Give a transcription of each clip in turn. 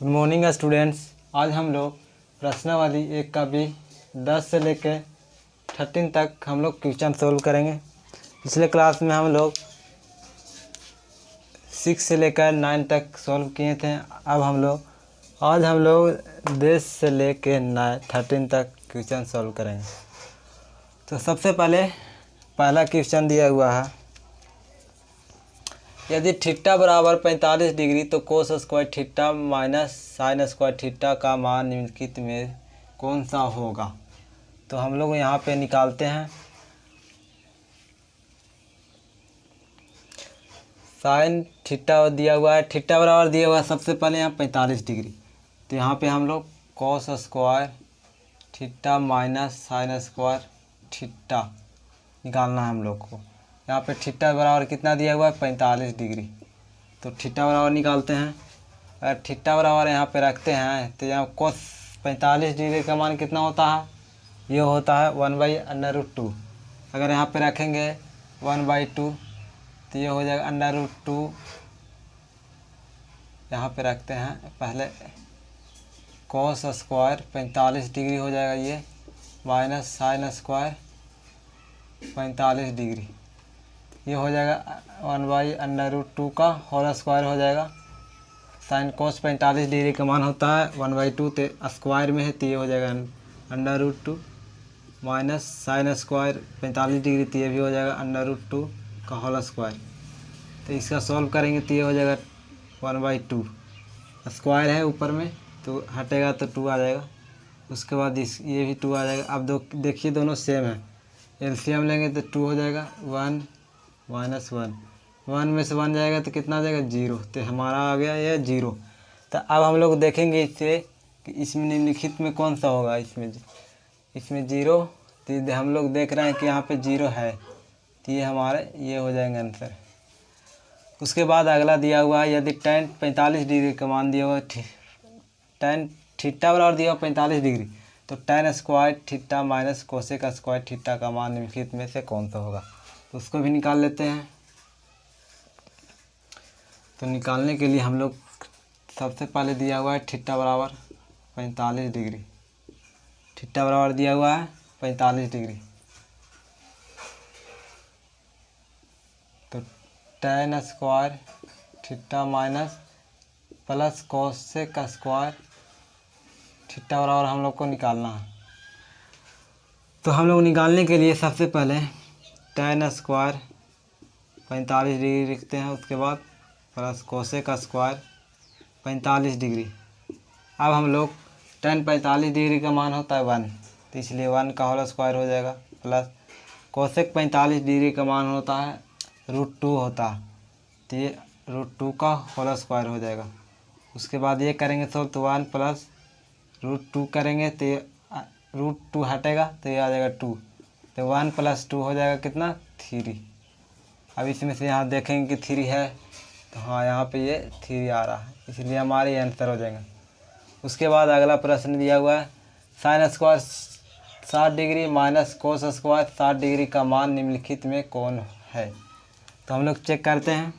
Good morning students. आज हम लोग प्रश्नावली 1 का भी 10 से लेकर 13 तक हम लोग क्वेश्चन सोल्व करेंगे। पिछले क्लास में हम लोग 6 से लेकर 9 तक सोल्व किए थे। अब आज हम लोग 10 से लेकर 13 तक क्वेश्चन सोल्व करेंगे। तो सबसे पहले पहला क्वेश्चन दिया हुआ है, यदि थीटा बराबर 45 डिग्री तो cos square theta minus sine square theta का मान निम्नलिखित में कौन सा होगा। तो हम लोग यहाँ पे निकालते हैं। साइन थीटा दिया हुआ है, थीटा बराबर दिया हुआ है सबसे पहले यहाँ 45 डिग्री। तो यहाँ पे हम लोग cos square theta minus sine square theta निकालना है हम लोग को। यहाँ पे थीटा बराबर कितना दिया हुआ है 45 डिग्री। तो थीटा बराबर निकालते हैं। अगर थीटा बराबर यहाँ पे रखते हैं तो यहाँ कोस 45 डिग्री का मान कितना होता है, ये होता है 1/√2। अगर यहाँ पे रखेंगे 1/2 तो ये हो जाएगा √2। यहाँ पे रखते हैं पहले कोस स्क्वायर 45 डिग्री हो जाएगा ये, माइनस साइन स्क्वायर 45 डिग्री, ये हो जाएगा 1/√2 का होल स्क्वायर हो जाएगा। साइन कोस 45 डिग्री का मान होता है 1/2, तो स्क्वायर में है तो ये हो जाएगा √2 माइनस साइन स्क्वायर 45 डिग्री, तो ये भी हो जाएगा √2 का होल स्क्वायर। तो इसका सॉल्व करेंगे तो ये हो जाएगा 1/2, स्क्वायर है ऊपर में तो हटेगा तो 2 आ जाएगा। उसके बाद ये भी 2 आ जाएगा। अब देखिए दोनों सेम है, एलसीएम लेंगे तो 2 हो जाएगा, 1 माइनस 1 में से 1 जाएगा तो कितना आ जाएगा 0। तो हमारा आ गया ये 0। तो अब हम लोग देखेंगे इससे कि इसमें निम्नलिखित में कौन सा होगा। इसमें 0, तो हम लोग देख रहे हैं कि यहाँ पे 0 है, तो ये हमारे ये हो जाएंगे आंसर। उसके बाद अगला दिया हुआ है, यदि tan 45 डिग्री का मान दिया हुआ, tan थीटा बराबर दिया हुआ 45 डिग्री, तो tan square theta minus cosec square theta का मान निम्नलिखित में से कौन सा होगा। तो उसको भी निकाल लेते हैं। तो निकालने के लिए हम लोग सबसे पहले दिया हुआ है थीटा बराबर 45 डिग्री। थीटा बराबर दिया हुआ है 45 डिग्री, तो tan square theta minus plus cosec square theta बराबर हम लोग को निकालना है। तो हम लोग निकालने के लिए सबसे पहले tan स्क्वायर 45 डिग्री लिखते हैं, उसके बाद प्लस कोसेक स्क्वायर 45 डिग्री। अब हम लोग tan 45 डिग्री का मान होता है 1, तो इसलिए 1 का होल स्क्वायर हो जाएगा, प्लस कोसेक 45 डिग्री का मान होता है √2 होता है, तो ये √2 का होल स्क्वायर हो जाएगा। उसके बाद ये करेंगे तो 1 प्लस √2 करेंगे तो ये √2 हटेगा तो ये आ जाएगा 2, तो 1 + 2 हो जाएगा कितना 3। अब इसमें से यहाँ देखेंगे कि 3 है, तो हाँ यहाँ पे ये 3 आ रहा है, इसलिए हमारे ये आंसर हो जाएगा। उसके बाद अगला प्रश्न दिया हुआ है, sine square 60 degree minus cos square 60 degree का मान निम्नलिखित में कौन है। तो हम लोग चेक करते हैं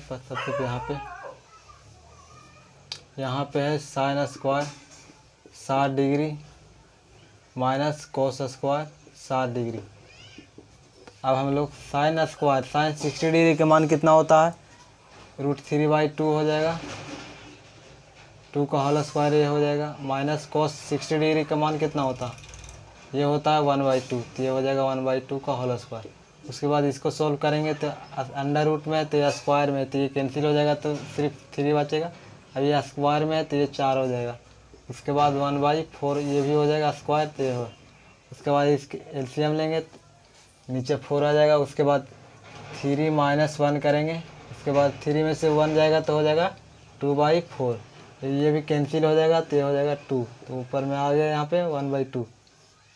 सबसे यहाँ पे है sine square 60 degree minus cos square 60 degree. अब हम लोग साइन 60 डिग्री का मान कितना होता है, √3/2 हो जाएगा, 2 का होल स्क्वायर ये हो जाएगा, माइनस कोस 60 डिग्री का मान कितना होता है, ये होता है 1/2, तो ये हो जाएगा 1/2 का होल स्क्वायर। उसके बाद इसको सोल्व करेंगे तो अंडर रूट में है तो ये स्क्वायर में, तो ये कैंसिल हो जाएगा तो सिर्फ 3 बचेगा। अब ये स्क्वायर में है तो ये 4 हो जाएगा। उसके बाद 1/4 ये भी हो जाएगा स्क्वायर, तो ये हो। उसके बाद इसके एलसीएम लेंगे तो नीचे 4 आ जाएगा। उसके बाद 3 - 1 करेंगे, उसके बाद 3 में से 1 जाएगा तो हो जाएगा 2/4, तो ये भी कैंसिल हो जाएगा तो ये हो जाएगा 2, तो ऊपर में आ गया यहाँ पे 1/2।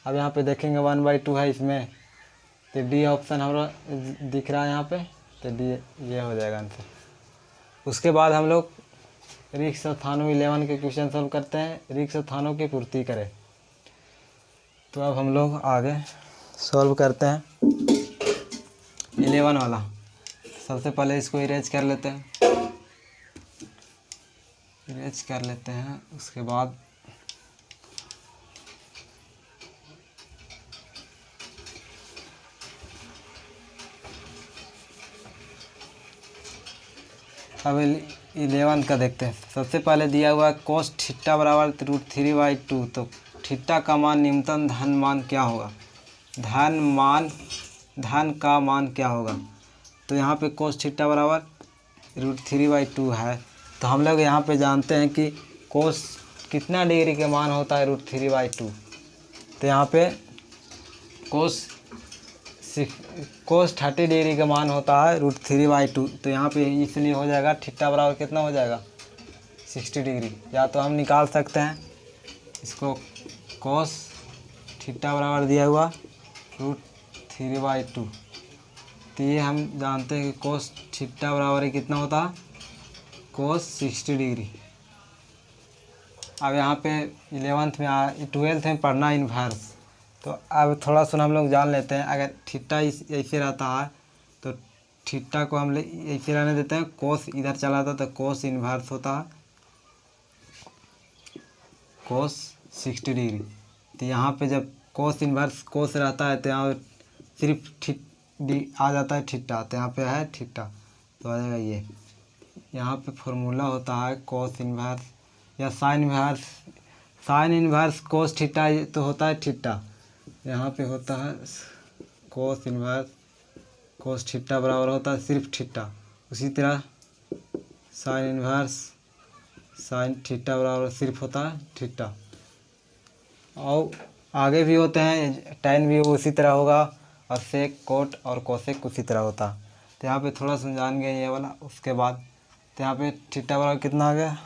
अब यहाँ पे देखेंगे 1/2 है इसमें, तो डी ऑप्शन हमारा दिख रहा है यहाँ पे, तो डी ये हो जाएगा आंसर। उसके बाद हम लोग रिक्त स्थानों 11 के क्वेश्चन सॉल्व करते हैं, रिक्त स्थानों की पूर्ति करें। तो अब हम लोग आगे सॉल्व करते हैं 11 वाला। सबसे पहले इसको इरेज कर लेते हैं। इरेज कर लेते हैं। उसके बाद अब 11 का देखते हैं। सबसे पहले दिया हुआ है कोस थीटा बराबर √3/2। तो थीटा का मान न्यूनतम धन मान क्या होगा, धन का मान क्या होगा। तो यहाँ पे कोस थीटा बराबर √3/2 है। तो हम लोग यहाँ पे जानते हैं कि कोस कितना डिग्री के मान होता है √3/2। तो यहाँ पे कोस 30 डिग्री का मान होता है √3/2। तो यहाँ पे इसलिए हो जाएगा थीटा बराबर कितना हो जाएगा 60 डिग्री। या तो हम निकाल सकते हैं इसको, कोस थीटा बराबर दिया हुआ √3/2। तो ये हम जानते हैं कि कोस थीटा बराबर कितना होता है कोस 60 डिग्री। अब यहाँ पे 12th में पढ़ना इन्वर्स। तो अब थोड़ा सा हम लोग जान लेते हैं। अगर थीटा ऐसे रहता है तो थीटा को हम ऐसे रहने देते हैं, कोस इधर चला था तो कोस इन्वर्स होता है कोस 60 डिग्री। तो यहाँ पे जब कोस इन्वर्स कोस रहता है तो यहाँ सिर्फ आ जाता है थीटा। तो यहाँ पे है थीटा, तो आ जाएगा ये। यहाँ पे फॉर्मूला होता है कोस इन्वर्स या sign inverse. Sign inverse cos theta तो होता है थीटा। यहाँ पे होता है कोस इन्वर्स कोस थीटा बराबर होता है सिर्फ थीटा। उसी तरह साइन इन्वर्स साइन थीटा बराबर सिर्फ होता है थीटा। और आगे भी होते हैं, tan भी उसी तरह होगा, और सेक कोट और कोसेक उसी तरह होता। तो यहाँ पे थोड़ा सा जान गए ये वाला। उसके बाद तो यहाँ पे थीटा बराबर कितना आ गया,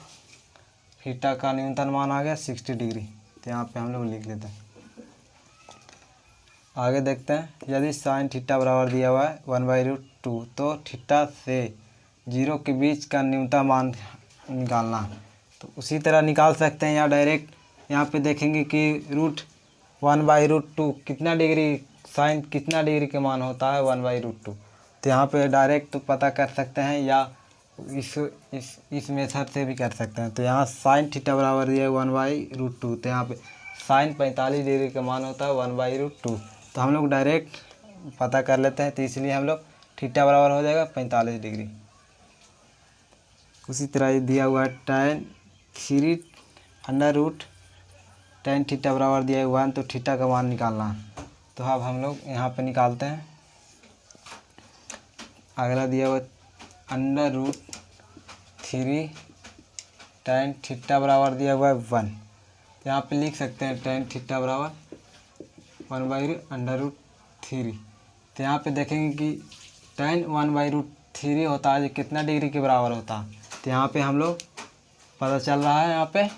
थीटा का न्यूनतम मान आ गया 60 डिग्री। तो यहाँ पे हम लोग लिख लेते हैं। आगे देखते हैं, यदि साइन थीटा बराबर दिया हुआ है 1/√2 तो थीटा से 0 के बीच का न्यूनतम मान निकालना है। तो उसी तरह निकाल सकते हैं या डायरेक्ट यहाँ पे देखेंगे कि √1/√2 कितना डिग्री, साइन कितना डिग्री के मान होता है 1/√2। तो यहाँ पे डायरेक्ट तो पता कर सकते हैं या इस मेथड से भी कर सकते हैं। तो यहाँ साइन थीटा बराबर दिया है 1/√2। तो यहाँ पे साइन 45 डिग्री का मान होता है 1/√2। तो हम लोग डायरेक्ट पता कर लेते हैं। तो इसलिए हम लोग थीटा बराबर हो जाएगा 45 डिग्री। उसी तरह दिया हुआ है tan थीटा बराबर दिया है 1। तो थीटा का मान निकालना है। तो अब हम लोग यहाँ पे निकालते हैं। अगला दिया हुआ √3 tan थीटा बराबर दिया हुआ है 1। तो यहाँ पे लिख सकते हैं tan थीटा बराबर 1/√3। तो यहाँ पे देखेंगे कि tan 1/√3 होता है जो कितना डिग्री के बराबर होता है। तो यहाँ पे हम लोग पता चल रहा है यहाँ पे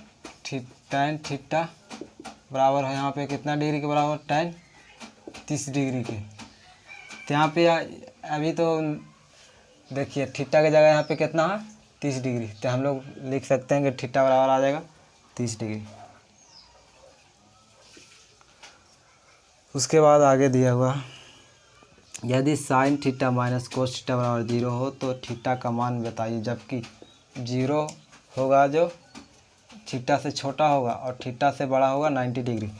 tan थीटा बराबर है यहाँ पे कितना डिग्री के बराबर, tan 30 डिग्री के। तो यहाँ पे अभी तो देखिए थीटा की जगह यहाँ पे कितना है 30 डिग्री। तो हम लोग लिख सकते हैं कि थीटा बराबर आ जाएगा 30 डिग्री। उसके बाद आगे दिया हुआ, यदि sign theta minus cos theta बराबर 0 हो तो थीटा का मान बताइए। जबकि 0 होगा जो थीटा से छोटा होगा और थीटा से बड़ा होगा 90 डिग्री,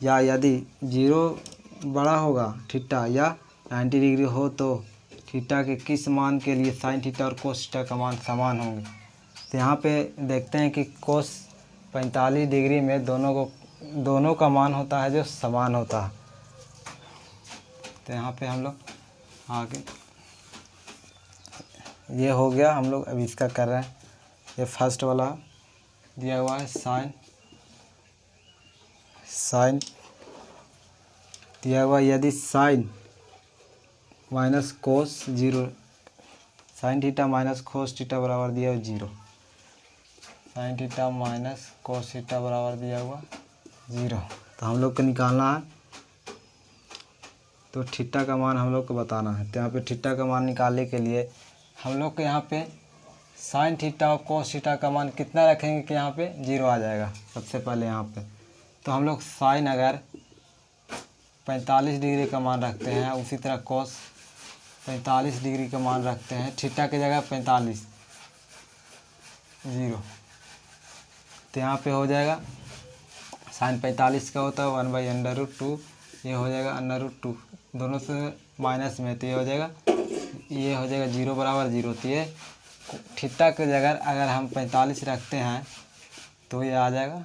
या यदि 0 बड़ा होगा थीटा या 90 डिग्री हो तो थीटा के किस मान के लिए साइन थीटा और कोस थीटा का मान समान होंगे। तो यहाँ पे देखते हैं कि कोस 45 डिग्री में दोनों का मान होता है जो समान होता है। तो यहाँ पे हम लोग आगे ये हो गया, हम लोग अभी इसका कर रहे हैं। ये फर्स्ट वाला दिया हुआ है साइन दिया हुआ, यदि sine minus cos 0 sine theta minus cos theta बराबर दिया हुआ 0, sine theta minus cos theta बराबर दिया हुआ 0। तो हम लोग को निकालना है। तो थीटा का मान हम लोग को बताना है। तो यहाँ पे थीटा का मान निकालने के लिए हम लोग को यहाँ पे साइन थीटा और कोस थीटा का मान कितना रखेंगे कि यहाँ पे 0 आ जाएगा सबसे पहले यहाँ पे। तो हम लोग साइन अगर 45 डिग्री का मान रखते हैं, उसी तरह कोस 45 डिग्री का मान रखते हैं, थीटा की जगह 45 0। तो यहाँ पे हो जाएगा साइन 45 का होता है 1/√2, ये हो जाएगा √2, दोनों से माइनस में, तो ये हो जाएगा 0 बराबर 0। तो ये थीटा की जगह अगर हम 45 रखते हैं तो ये आ जाएगा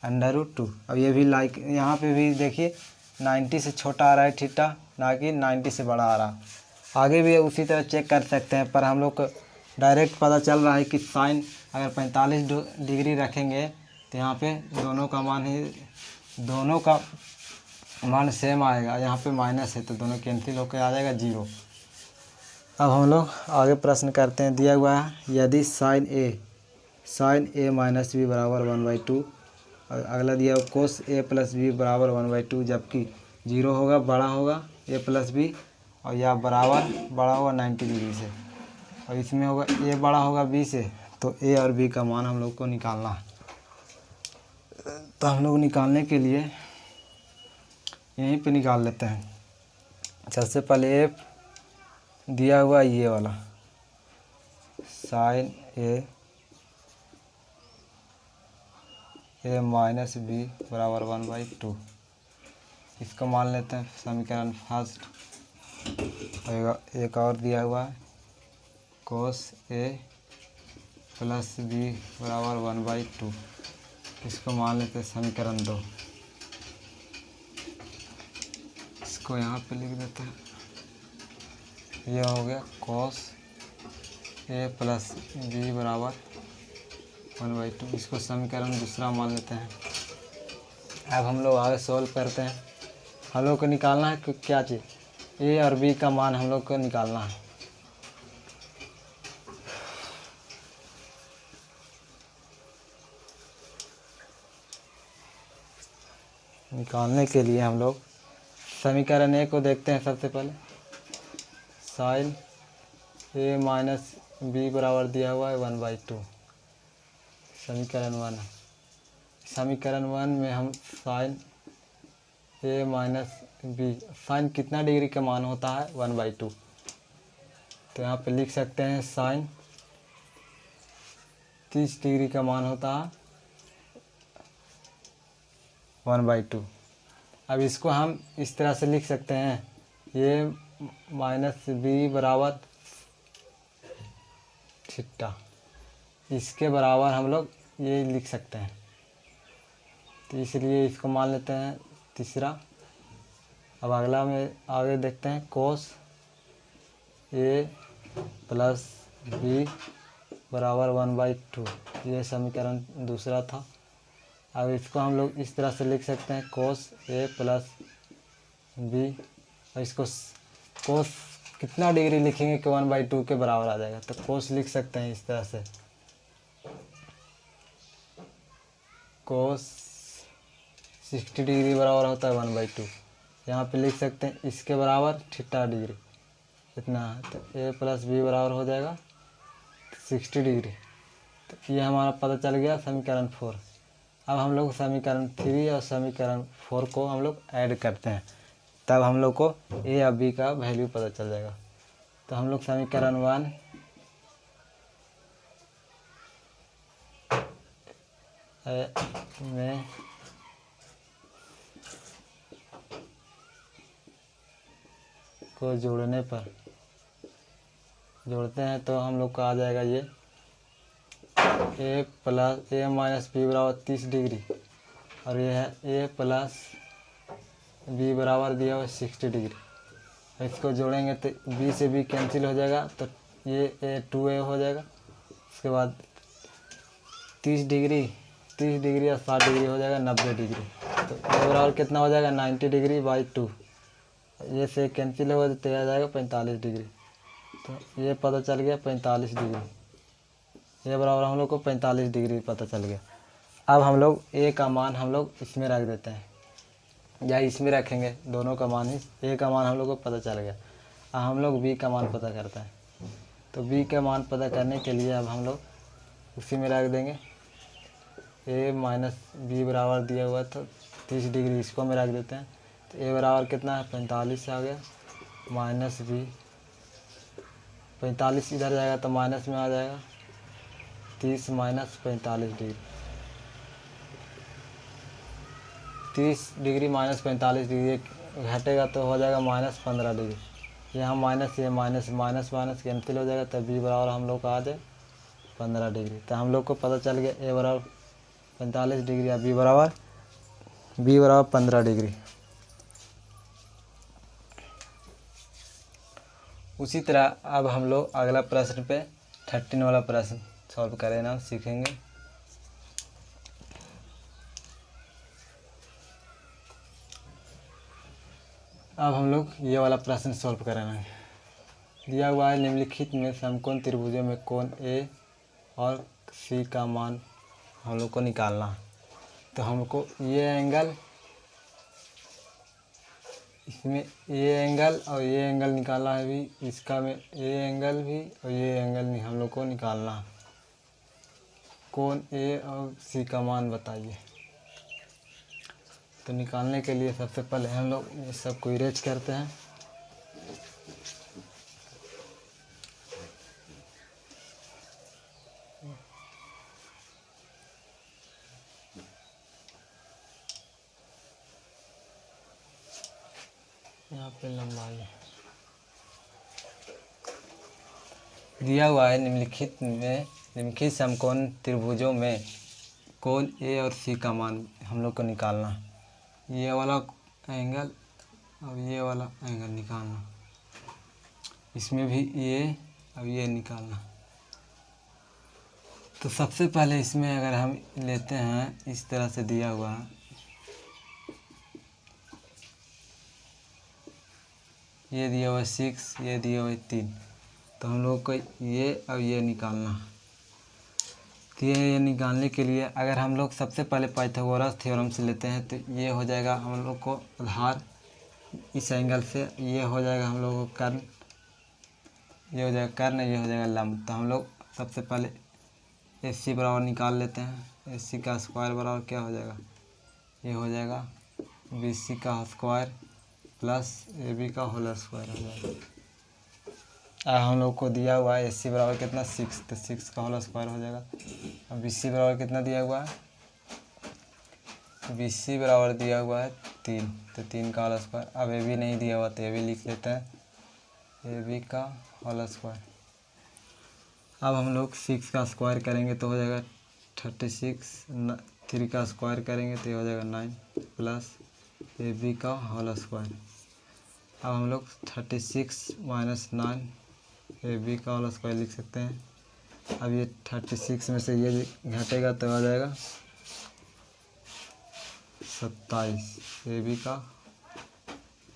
√2। अब ये भी लाइक यहाँ पे भी देखिए 90 से छोटा आ रहा है थीटा, ना कि 90 से बड़ा आ रहा। आगे भी उसी तरह चेक कर सकते हैं, पर हम लोग को डायरेक्ट पता चल रहा है कि साइन अगर 45 डिग्री रखेंगे तो यहाँ पे दोनों का मान सेम आएगा। यहाँ पे माइनस है तो दोनों कैंसिल होकर आ जाएगा 0। अब हम लोग आगे प्रश्न करते हैं। दिया हुआ है यदि साइन ए माइनस बी बराबर 1/2, अगला दिया हुआ कोस ए प्लस बी बराबर 1/2, जबकि 0 होगा, बड़ा होगा ए प्लस बी, और या बराबर बड़ा होगा 90 डिग्री से, और इसमें होगा ए बड़ा होगा बी से, तो ए और बी का मान हम लोग को निकालना है। तो हम लोग निकालने के लिए यहीं पे निकाल लेते हैं। सबसे पहले ए दिया हुआ ये वाला साइन ए माइनस बी बराबर 1/2, इसको मान लेते हैं समीकरण फर्स्ट। एक और दिया हुआ है कोस ए प्लस बी बराबर 1/2, इसको मान लेते हैं समीकरण 2। इसको यहाँ पे लिख देते हैं, ये हो गया कोस ए प्लस बी बराबर 1/2, इसको समीकरण दूसरा मान लेते हैं। अब हम लोग आगे सॉल्व करते हैं। हम लोग को निकालना है कि क्या चीज़, ए और बी का मान हम लोग को निकालना है। निकालने के लिए हम लोग समीकरण ए को देखते हैं। सबसे पहले साइन ए माइनस बी बराबर दिया हुआ है 1/2, समीकरण 1 है। समीकरण 1 में हम साइन ए माइनस बी, साइन कितना डिग्री का मान होता है 1/2, तो यहाँ पे लिख सकते हैं साइन 30 डिग्री का मान होता है 1/2। अब इसको हम इस तरह से लिख सकते हैं, ये माइनस बी बराबर थीटा, इसके बराबर हम लोग ये लिख सकते हैं, तो इसलिए इसको मान लेते हैं तीसरा। अब अगला में आगे देखते हैं कोस ए प्लस बी बराबर 1/2, ये समीकरण दूसरा था। अब इसको हम लोग इस तरह से लिख सकते हैं कोस ए प्लस बी, और इसको कोस कितना डिग्री लिखेंगे कि 1/2 के बराबर आ जाएगा, तो कोस लिख सकते हैं इस तरह से, कोस 60 डिग्री बराबर होता है 1/2। यहाँ पे लिख सकते हैं इसके बराबर थीटा डिग्री इतना है, तो ए प्लस बी बराबर हो जाएगा 60 डिग्री। तो ये हमारा पता चल गया समीकरण 4। अब हम लोग समीकरण 3 और समीकरण 4 को हम लोग ऐड करते हैं, तब हम लोग को ए और बी का वैल्यू पता चल जाएगा। तो हम लोग समीकरण 1 में को जोड़ते हैं तो हम लोग का आ जाएगा ये ए माइनस बी बराबर 30 डिग्री, और ये है ए प्लस बी बराबर दिया हुआ 60 डिग्री। इसको जोड़ेंगे तो बी से बी कैंसिल हो जाएगा, तो ये ए 2a हो जाएगा। उसके बाद 30 डिग्री और 60 डिग्री हो जाएगा 90 डिग्री, तो ए बराबर कितना हो जाएगा 90 डिग्री बाई 2, ये से कैंसिल होगा तो आ जाएगा 45 डिग्री। तो ये पता चल गया 45 डिग्री, ये बराबर हम लोग को 45 डिग्री पता चल गया। अब हम लोग ए का मान हम लोग इसमें रख देते हैं, या इसमें रखेंगे, दोनों का मान ही, ए का मान हम लोग को पता चल गया। अब हम लोग बी का मान पता करते हैं, तो बी का मान पता करने के लिए अब हम लोग उसी में रख देंगे। ए माइनस बी बराबर दिया हुआ था 30 डिग्री, इसको में रख देते हैं, तो ए बराबर कितना है 45 आ गया, माइनस बी 45 इधर जाएगा तो माइनस में आ जाएगा, 30 minus 45 degree. 30 degree minus 45 degree घटेगा तो हो जाएगा माइनस 15 डिग्री। यहाँ माइनस ये माइनस माइनस माइनस कैंसिल हो जाएगा, तब बी बराबर हम लोग का आ जाए 15 डिग्री। तो हम लोग को पता चल गया ए बराबर 45 डिग्री या बी बराबर 15 डिग्री। उसी तरह अब हम लोग अगला प्रश्न पे 13 वाला प्रश्न सॉल्व करना सीखेंगे। अब हम लोग ये वाला प्रश्न सॉल्व कराएंगे। दिया हुआ है निम्नलिखित में समकोण त्रिभुजों में कोण ए और सी का मान हम लोग को निकालना है। तो हमको ये एंगल, इसमें ये एंगल और ये एंगल निकालना है भी, इसका में ये एंगल भी और ये एंगल नहीं हम लोग को निकालना है। कोण ए और सी का मान बताइए। तो निकालने के लिए सबसे पहले हम लोग ये सब को इरेज करते हैं। यहाँ पे लंबाई दिया हुआ है निम्नलिखित समकोण त्रिभुजों में कोण ए और सी का मान हम लोग को निकालना है। ये वाला एंगल और ये वाला एंगल निकालना, इसमें भी ये और ये निकालना। तो सबसे पहले इसमें अगर हम लेते हैं, इस तरह से दिया हुआ है, ये दिया हुआ है 6, ये दिया हुआ है 3। तो हम लोग को ये और ये निकालना है। तो ये निकालने के लिए अगर हम लोग सबसे पहले पाइथागोरस थ्योरम से लेते हैं तो ये हो जाएगा हम लोग को आधार इस एंगल से, ये हो जाएगा हम लोग को कर्ण, ये हो जाएगा कर्ण, ये हो जाएगा लंब। तो हम लोग सबसे पहले एस सी बराबर निकाल लेते हैं। एस सी का स्क्वायर बराबर क्या हो जाएगा, ये हो जाएगा बी सी का स्क्वायर प्लस ए बी का होल स्क्वायर हो जाएगा। हम लोग को दिया हुआ है एस सी बराबर कितना 6, तो 6 का होल स्क्वायर हो जाएगा। अब बी सी बराबर कितना दिया हुआ है, बी सी बराबर दिया हुआ है 3, तो 3 का होल स्क्वायर। अब ए बी नहीं दिया हुआ तो ए बी लिख लेते हैं, ए बी का होल स्क्वायर। अब हम लोग 6 का स्क्वायर करेंगे तो हो जाएगा 36, 3 का स्क्वायर करेंगे तो ये हो जाएगा 9 प्लस ए बी का होल स्क्वायर। अब हम लोग 36 माइनस 9 ए बी का होल स्क्वायर लिख सकते हैं। अब ये 36 में से ये घटेगा तो आ जाएगा 27 ए बी का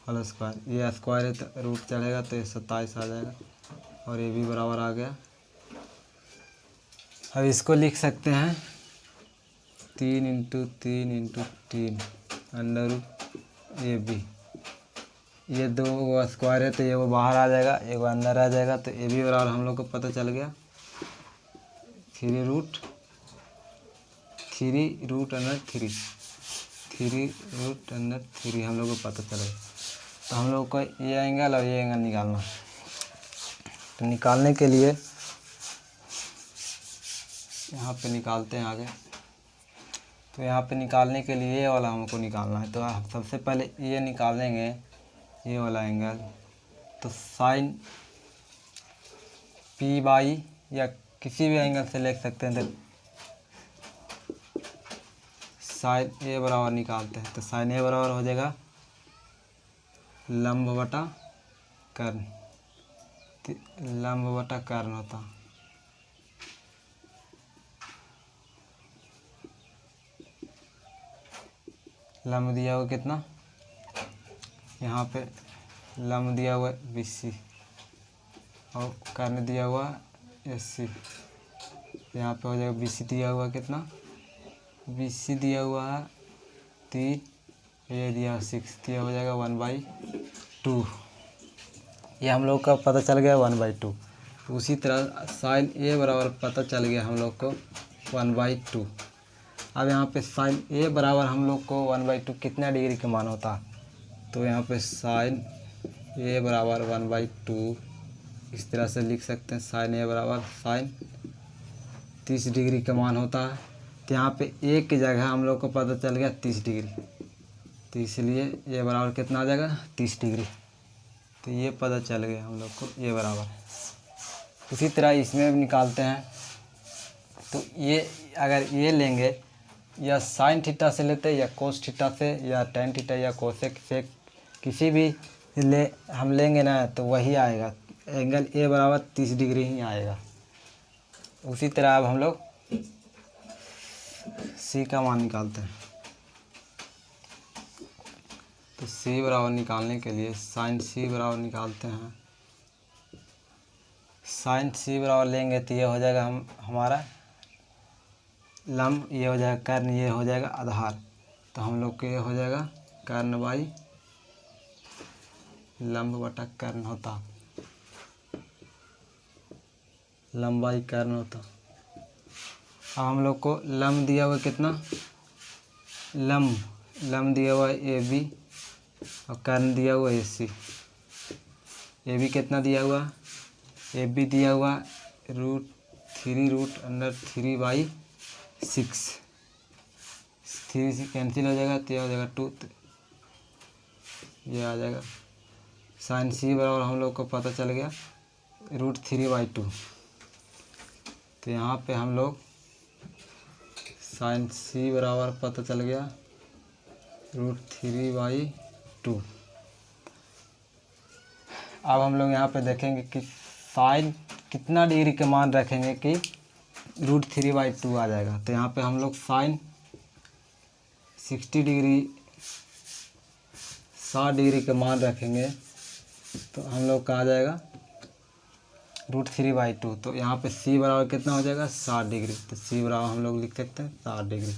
होल स्क्वायर। ये स्क्वायर है तो रूट चढ़ेगा तो ये 27 आ जाएगा और ए बी बराबर आ गया। अब इसको लिख सकते हैं 3 into 3 into 3 under root A B. ये दो स्क्वायर है तो ये वो बाहर आ जाएगा, एक अंदर आ जाएगा। तो ए बी बराबर हम लोग को पता चल गया 3 रूट अंडर 3, 3 रूट अंडर 3 हम लोग को पता चलेगा। तो हम लोग को ये एंगल और ये एंगल निकालना। तो निकालने के लिए यहाँ पे निकालते हैं आगे। तो यहाँ पे निकालने के लिए ये वाला हमको निकालना है। तो आप सबसे पहले ये निकाल लेंगे, ये वाला एंगल। तो साइन पी बाई या किसी भी एंगल से लिख सकते हैं। तो साइन ए बराबर निकालते हैं। तो साइन ए बराबर हो जाएगा लंब बटा कर्ण, लंब बटा कर्ण होता। लंब दिया हुआ कितना, यहाँ पे लंब दिया हुआ है BC और कर्ण दिया हुआ SC। यहाँ पे हो जाएगा BC दिया हुआ कितना, BC दिया हुआ है 3, ये दिया 6, दिया हो जाएगा 1/2। ये हम लोग का पता चल गया 1/2। तो उसी तरह साइन ए बराबर पता चल गया हम लोग को 1/2। अब यहाँ पे साइन ए बराबर हम लोग को 1/2 कितना डिग्री का मान होता है। तो यहाँ पे साइन ए बराबर 1/2 इस तरह से लिख सकते हैं। साइन ए बराबर साइन 30 डिग्री का मान होता है। तो यहाँ पे ए की जगह हम लोग को पता चल गया 30 डिग्री। तो इसलिए ये बराबर कितना आ जाएगा 30 डिग्री। तो ये पता चल गया हम लोग को ये बराबर है। उसी तरह इसमें भी निकालते हैं। तो ये अगर ये लेंगे या साइन थीटा से लेते या कोस थीटा से या टेन थीटा या कोसेक से किसी भी हम लेंगे ना तो वही आएगा, एंगल ए बराबर 30 डिग्री ही आएगा। उसी तरह अब हम लोग सी का मान निकालते हैं। तो सी बराबर निकालने के लिए साइन सी बराबर निकालते हैं। साइन सी बराबर लेंगे तो ये हो जाएगा हमारा लंब, ये हो जाएगा कर्ण, ये हो जाएगा आधार। तो हम लोग के ये हो जाएगा कर्ण बाई लंब बटा कर्ण होता, लंबाई कर्ण होता। अब हम लोग को लंब दिया हुआ कितना, लंब दिया हुआ ए बी और कर्ण दिया हुआ ए सी। ए बी कितना दिया हुआ, ए बी दिया हुआ √3√3/6। 3 से कैंसिल हो जाएगा तो ये हो जाएगा 2, ये आ जाएगा। साइन सी बराबर हम लोग को पता चल गया √3/2। तो यहाँ पे हम लोग साइन सी बराबर पता चल गया √3/2। अब हम लोग यहाँ पे देखेंगे कि साइन कितना डिग्री के मान रखेंगे कि √3/2 आ जाएगा। तो यहाँ पे हम लोग साइन 60 डिग्री 60 डिग्री के मान रखेंगे तो हम लोग का आ जाएगा √3/2। तो यहाँ पे सी बराबर कितना हो जाएगा 60 डिग्री। तो सी बराबर हम लोग लिख सकते हैं 60 डिग्री।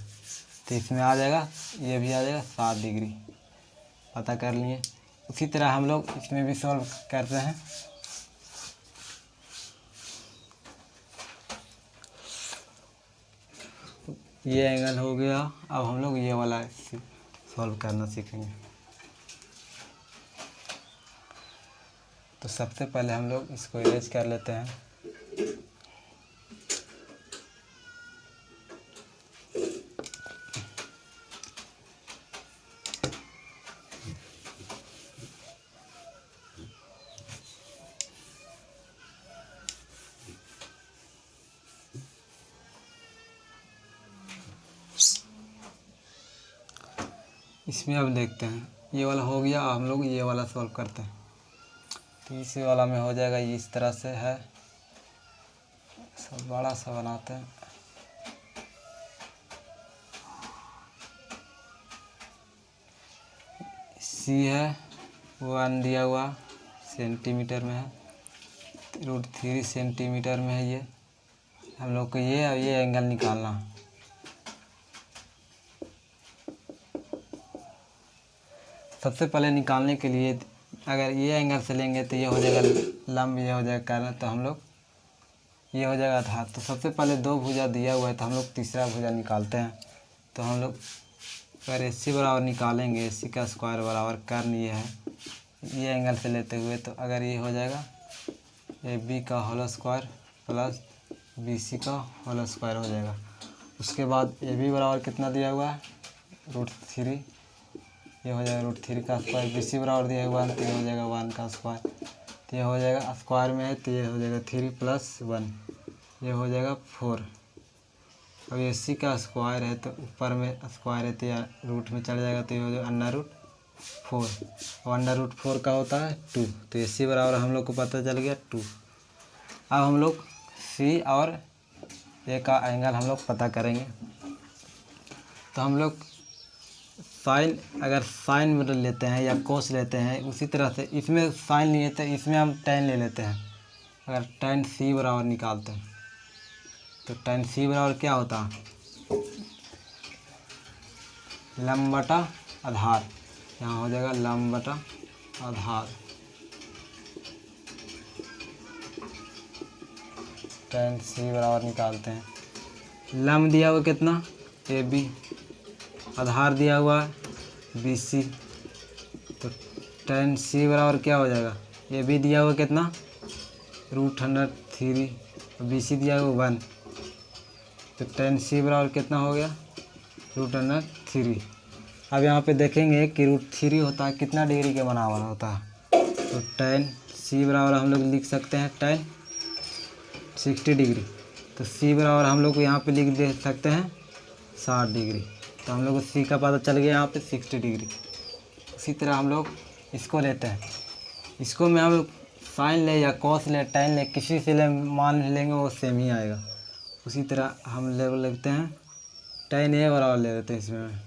तो इसमें आ जाएगा, ये भी आ जाएगा 60 डिग्री, पता कर लिए। उसी तरह हम लोग इसमें भी सॉल्व करते हैं। ये एंगल हो गया। अब हम लोग ये वाला सॉल्व करना सीखेंगे। तो सबसे पहले हम लोग इसको इरेज कर लेते हैं। इसमें अब देखते हैं, ये वाला हो गया। हम लोग ये वाला सॉल्व करते हैं। तो इस वाला में हो जाएगा, इस तरह से है, सब बड़ा सा बनाते हैं। सी है 1 दिया हुआ सेंटीमीटर में है, √3 सेंटीमीटर में है। ये हम लोग को ये एंगल निकालना है। सबसे पहले निकालने के लिए अगर ये एंगल से लेंगे तो ये हो जाएगा लंब, ये हो जाएगा कर्ण, तो हम लोग ये हो जाएगा आधार। तो सबसे पहले 2 भुजा दिया हुआ है तो हम लोग तीसरा भुजा निकालते हैं। तो हम लोग अगर AC बराबर निकालेंगे, AC का स्क्वायर बराबर कर्ण ये है, ये एंगल से लेते हुए, तो अगर ये हो जाएगा AB का होल स्क्वायर प्लस BC का होल स्क्वायर हो जाएगा। उसके बाद AB बराबर कितना दिया हुआ है √3, ये हो जाएगा √3 का स्क्वायर। BC बराबर दिया हुआ है तो ये हो जाएगा 1 का स्क्वायर। तो ये हो जाएगा स्क्वायर में है तो ये हो जाएगा 3 + 1, ये हो जाएगा 4। अब AC का स्क्वायर है तो ऊपर में स्क्वायर है तो ये रूट में चल जाएगा तो ये हो जाएगा √4। और √4 का होता है 2। तो AC बराबर हम लोग को पता चल गया 2। अब हम लोग C और A का एंगल हम लोग पता करेंगे। तो हम लोग साइन, अगर साइन मतलब लेते हैं या कोस लेते हैं, उसी तरह से इसमें साइन लिए तो इसमें हम tan ले लेते हैं। अगर tan C बराबर निकालते हैं तो tan C बराबर क्या होता है, लंब बटा आधार। यहाँ हो जाएगा लंब बटा आधार। tan C बराबर निकालते हैं। लंब दिया हुआ कितना AB, आधार दिया हुआ BC। तो tan C बराबर क्या हो जाएगा, AB दिया हुआ कितना √3, BC दिया हुआ 1। तो tan C बराबर कितना हो गया √3। अब यहाँ पे देखेंगे कि √3 होता है कितना डिग्री के बराबर होता है। तो tan C बराबर हम लोग लिख सकते हैं tan 60 डिग्री। तो C बराबर हम लोग को यहाँ पे लिख दे सकते हैं 60 डिग्री। तो हम लोग को C का पता चल गया यहाँ पे 60 डिग्री। उसी तरह हम लोग इसको लेते हैं, इसको में हम लोग साइन ले या कॉस ले tan ले किसी से ले मान लेंगे वो सेम ही आएगा। उसी तरह हम लेते हैं tan A बराबर ले लेते हैं, इसमें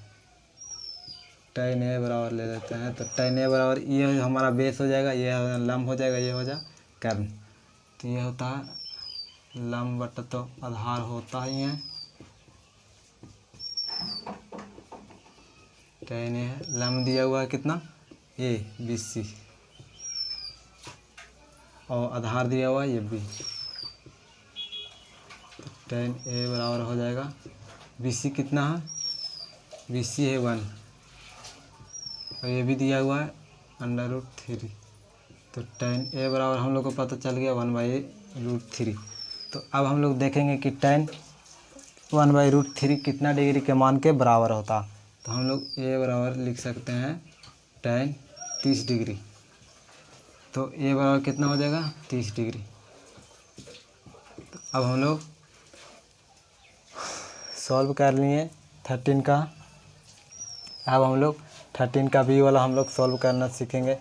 tan A बराबर ले लेते हैं। तो tan A बराबर ये हमारा बेस हो जाएगा, ये लंब हो जाएगा, ये हो जाएगा कर्न। तो ये होता है लंब बटा तो आधार होता ही है tan A। लंब दिया हुआ है कितना A BC और आधार दिया हुआ है ये B। tan A बराबर हो जाएगा BC कितना है, BC है 1 और ये भी दिया हुआ है √3। तो tan A बराबर हम लोग को पता चल गया 1/√3। तो अब हम लोग देखेंगे कि tan 1/√3 कितना डिग्री के मान के बराबर होता। तो हम लोग A बराबर लिख सकते हैं tan 30 डिग्री। तो A बराबर कितना हो जाएगा 30 डिग्री। तो अब हम लोग सॉल्व कर लिए 13 का। अब हम लोग 13 का B वाला हम लोग सॉल्व करना सीखेंगे।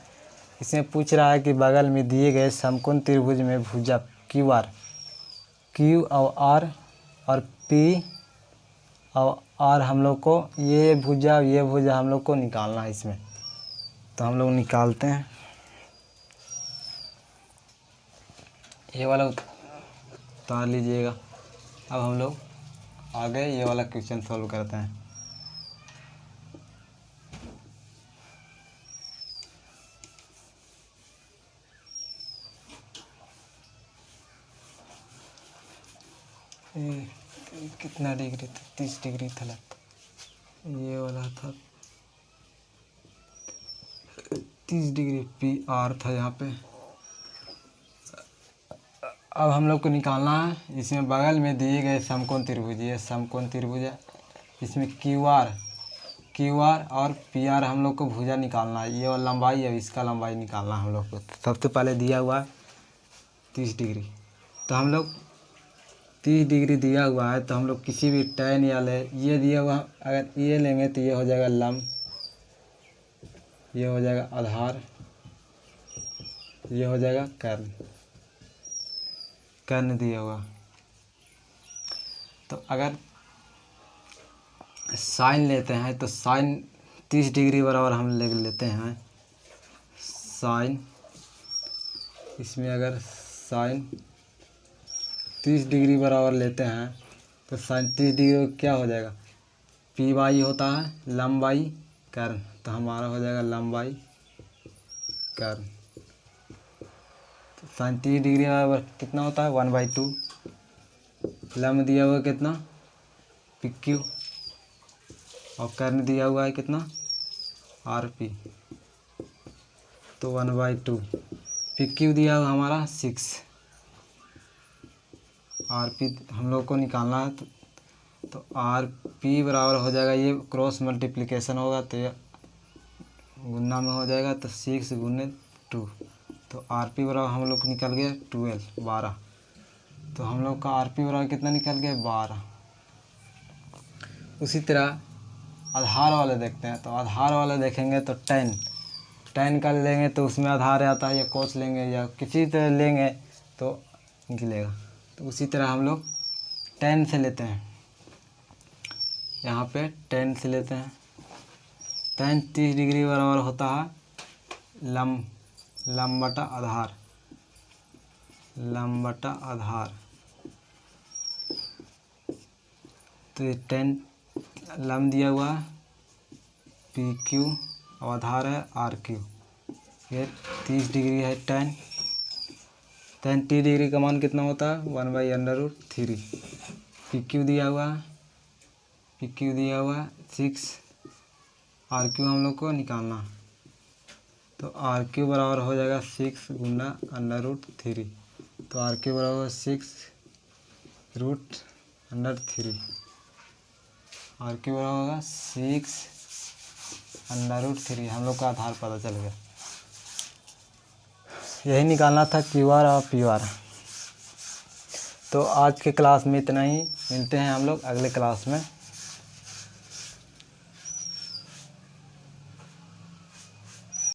इसमें पूछ रहा है कि बगल में दिए गए समकोण त्रिभुज में भुजा QR Q और R और P और R हम लोग को ये भुजा हम लोग को निकालना है इसमें। तो हम लोग निकालते हैं, ये वाला उतार लीजिएगा। अब हम लोग आगे ये वाला क्वेश्चन सॉल्व करते हैं। कितना डिग्री था, 30 डिग्री था, ये वाला था 30 डिग्री PR था यहाँ पे। अब हम लोग को निकालना है, इसमें बगल में दिए गए समकोण त्रिभुज, ये समकोण त्रिभुज है, इसमें QR और PR हम लोग को भुजा निकालना है। ये वाला लंबाई है, इसका लंबाई निकालना है हम लोग को। सबसे पहले दिया हुआ है 30 डिग्री। तो हम लोग 30 डिग्री दिया हुआ है तो हम लोग किसी भी tan या ले, ये दिया हुआ अगर ये लेंगे तो ये हो जाएगा लंब, ये हो जाएगा आधार, ये हो जाएगा कर्ण दिया हुआ। तो अगर साइन लेते हैं तो साइन 30 डिग्री बराबर हम ले लेते हैं साइन, इसमें अगर साइन 30 डिग्री बराबर लेते हैं तो साइन 30 डिग्री क्या हो जाएगा, P/, होता है लंबाई कर्ण। तो हमारा हो जाएगा लंबाई कर्ण। तो साइन 30 डिग्री बराबर कितना होता है 1/2। लंब दिया हुआ है कितना PQ और कर्ण दिया हुआ है कितना RP। तो 1/2। PQ दिया हुआ हमारा 6, RP हम लोग को निकालना है। तो RP बराबर हो जाएगा, ये क्रॉस मल्टीप्लिकेशन होगा तो ये गुना में हो जाएगा, तो 6 × 2। तो RP बराबर हम लोग निकल गया 12। तो हम लोग का RP बराबर कितना निकल गया 12। उसी तरह आधार वाले देखते हैं। तो आधार वाले देखेंगे तो tan का लेंगे तो उसमें आधार आता है, या कोस लेंगे या किसी तरह लेंगे तो निकलेगा। तो उसी तरह हम लोग tan से लेते हैं, यहाँ पे tan से लेते हैं। tan 30 डिग्री बराबर होता है लंब बटा आधार, लंब बटा आधार। तो ये tan लंब दिया हुआ है PQ और आधार है RQ। ये 30 डिग्री है tan 30 डिग्री का मान कितना होता है 1/√3। PQ दिया हुआ है, PQ दिया हुआ है 6, RQ हम लोग को निकालना है। तो RQ बराबर हो जाएगा 6 × √3। तो RQ बराबर 6 √3। RQ बराबर होगा 6 अंडर रूट 3 हम लोग का आधार पता चल गया। यही निकालना था QR और PR। तो आज के क्लास में इतना ही, मिलते हैं हम लोग अगले क्लास में।